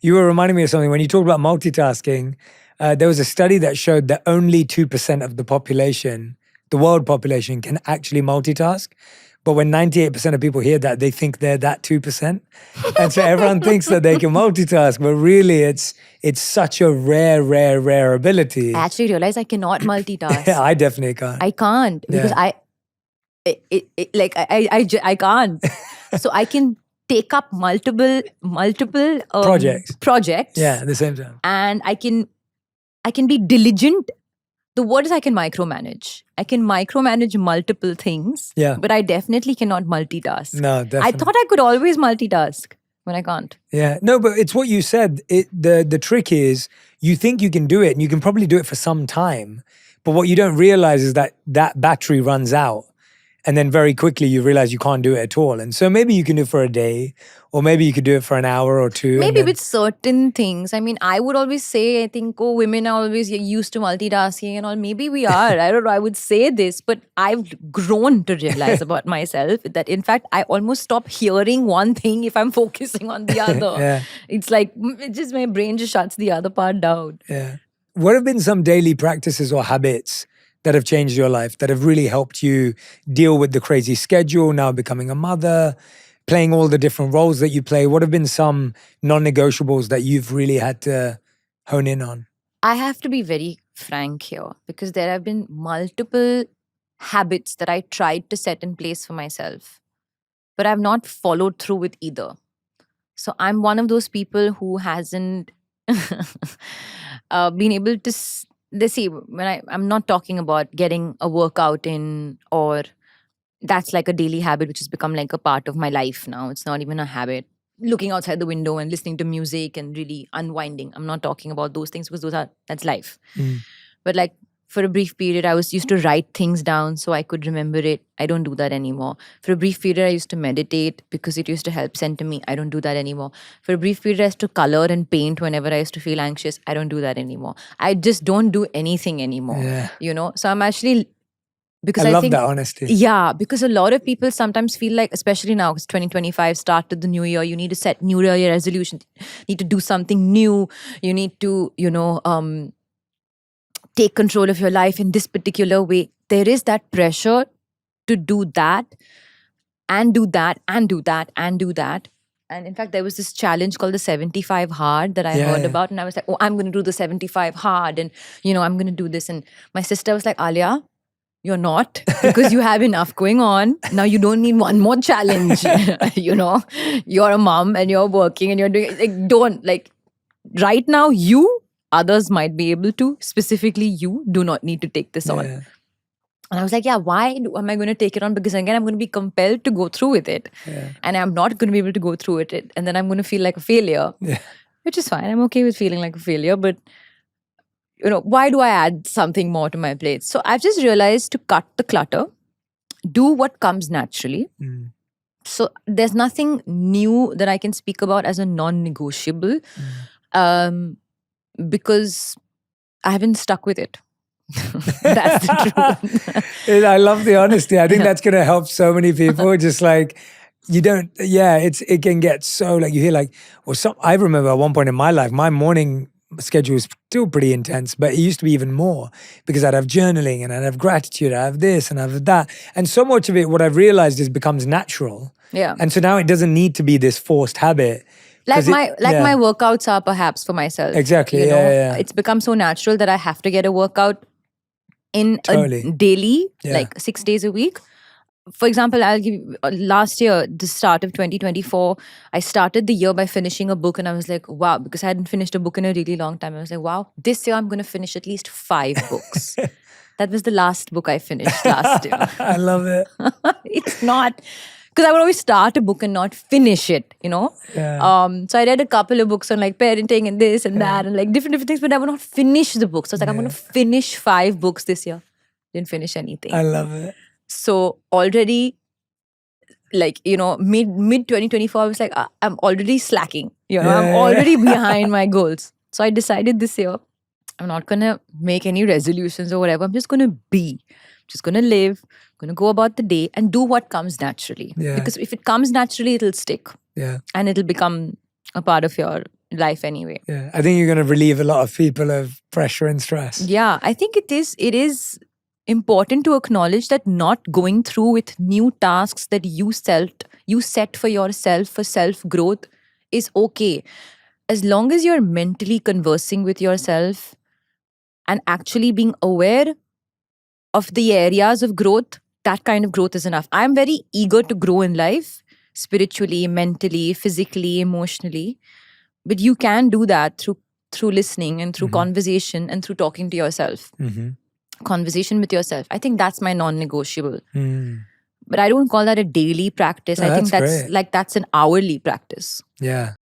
You were reminding me of something. When you talked about multitasking, there was a study that showed that only 2% of the population, the world population, can actually multitask. But when 98% of people hear that, they think they're that 2%. And so everyone thinks that they can multitask, but really it's such a rare ability. I actually realized I cannot multitask. Yeah, I definitely can't. I can't because I can't. So I can take up multiple projects. Yeah, at the same time. And I can be diligent. The word is I can micromanage. I can micromanage multiple things. Yeah. But I definitely cannot multitask. No, definitely. I thought I could always multitask when I can't. Yeah. No, but it's what you said. The trick is you think you can do it and you can probably do it for some time. But what you don't realize is that battery runs out. And then very quickly you realize you can't do it at all. And so maybe you can do it for a day, or maybe you could do it for an hour or two. Maybe with certain things. I mean, I would always say, I think, women are always used to multitasking and all. Maybe we are. I don't know. I would say this, but I've grown to realize about myself that, in fact, I almost stop hearing one thing if I'm focusing on the other. Yeah. It's like, my brain just shuts the other part down. Yeah. What have been some daily practices or habits that have changed your life, that have really helped you deal with the crazy schedule, now becoming a mother, playing all the different roles that you play? What have been some non-negotiables that you've really had to hone in on? I have to be very frank here because there have been multiple habits that I tried to set in place for myself, but I've not followed through with either. So I'm one of those people who hasn't been able to... when I'm not talking about getting a workout in, or that's like a daily habit which has become like a part of my life now. It's not even a habit. Looking outside the window and listening to music and really unwinding. I'm not talking about those things because that's life. But like for a brief period, I used to write things down so I could remember it. I don't do that anymore. For a brief period, I used to meditate because it used to help center me. I don't do that anymore. For a brief period, I used to color and paint whenever I used to feel anxious. I don't do that anymore. I just don't do anything anymore. Yeah. So I'm actually... Because I love think, that honesty. Yeah, because a lot of people sometimes feel like, especially now, because 2025 started the new year, you need to set new year resolutions. You need to do something new. You need to, take control of your life in this particular way. There is that pressure to do that and do that and do that and do that. And in fact, there was this challenge called the 75 hard that I heard about. And I was like, I'm going to do the 75 hard. And, I'm going to do this. And my sister was like, Alia, you're not, because you have enough going on. Now you don't need one more challenge. You're a mom and you're working and you're doing, right now, others might be able to, specifically you do not need to take this on. And I was like, why am I going to take it on? Because again, I'm going to be compelled to go through with it. And I'm not going to be able to go through with it. And then I'm going to feel like a failure, which is fine. I'm okay with feeling like a failure, but why do I add something more to my plate? So I've just realized to cut the clutter, do what comes naturally. So there's nothing new that I can speak about as a non-negotiable. Because I haven't stuck with it. That's the truth. I love the honesty. I think that's going to help so many people. Just like, you don't, it can get so you hear I remember at one point in my life, my morning schedule was still pretty intense, but it used to be even more because I'd have journaling and I'd have gratitude, I'd have this and I'd have that. And so much of it, what I've realized is becomes natural. Yeah. And so now it doesn't need to be this forced habit. My workouts are perhaps for myself. Exactly. It's become so natural that I have to get a workout in daily, 6 days a week. For example, I'll give last year, the start of 2024, I started the year by finishing a book and I was like, wow, because I hadn't finished a book in a really long time. I was like, wow, this year I'm going to finish at least 5 books. That was the last book I finished last year. I love it. It's not... Because I would always start a book and not finish it, So I read a couple of books on parenting and this and that and different things, but I would not finish the books. So I was like, I'm going to finish 5 books this year. Didn't finish anything. I love it. So already, mid 2024, I was like, I'm already slacking. I'm already behind my goals. So I decided this year, I'm not going to make any resolutions or whatever. I'm just going to be. Just going to live, going to go about the day and do what comes naturally. Because if it comes naturally, it'll stick. And it'll become a part of your life anyway. Yeah, I think you're going to relieve a lot of people of pressure and stress. Yeah, I think it is important to acknowledge that not going through with new tasks that you set for yourself for self growth is okay, as long as you're mentally conversing with yourself and actually being aware of the areas of growth. That kind of growth is enough. I'm very eager to grow in life, spiritually, mentally, physically, emotionally, but you can do that through listening and through conversation and through talking to yourself. Conversation with yourself. I think that's my non-negotiable. But I don't call that a daily practice. Oh, I think that's great. that's an hourly practice. Yeah.